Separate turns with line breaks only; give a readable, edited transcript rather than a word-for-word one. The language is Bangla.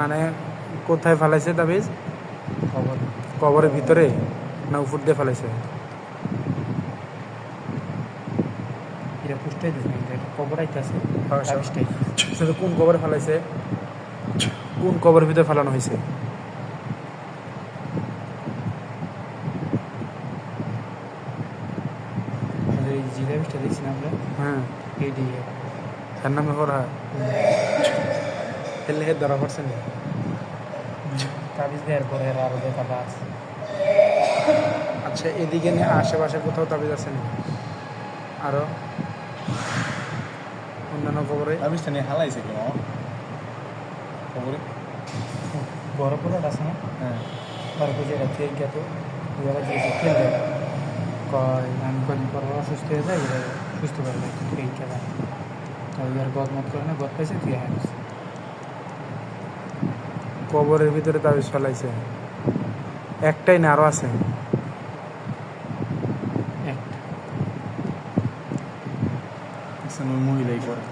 মানে কোথায় ফেলাইছে তাবিজ? কবরের ভিতরে না উপর দিয়ে ফেলাইছে?
এটা পুষ্টাই দিস না, এটা কবর আইতাছে তাবিজটাই।
সেটা কোন কবরে ফেলাইছে? কোন কবরের ভিতরে ফেলানো হয়েছে?
এই যে তাবিজটা দেখছি না আমরা,
হ্যাঁ,
এই দিয়ে
তার নামে করা ফেললে ধরা পড়ছে না?
তাবিজ দেওয়ার পরে আরো দেখা আছে।
আচ্ছা, এদিকে নিয়ে আশেপাশে কোথাও তাবিজ আছে না আরো অন্যান্য কবরে?
তাবিজটা নিয়ে হালাইছে কেন খবরে?
বড় পোলাট আছে না,
হ্যাঁ,
তারপর যে রাত্রে গেত ওরা যে খেলবে কয় আমি কদিন পর অসুস্থ হয়ে যায়, এরা সুস্থ করে দেয় কিন্তু এই খেলা ওই আর গদ মত করে না, গদ পাইছে তুই হ্যাঁ
কবরের ভিতরে তাবিজ ফেলাইছে একটাই না আরো আছে?
একটা
মহিলাই করে।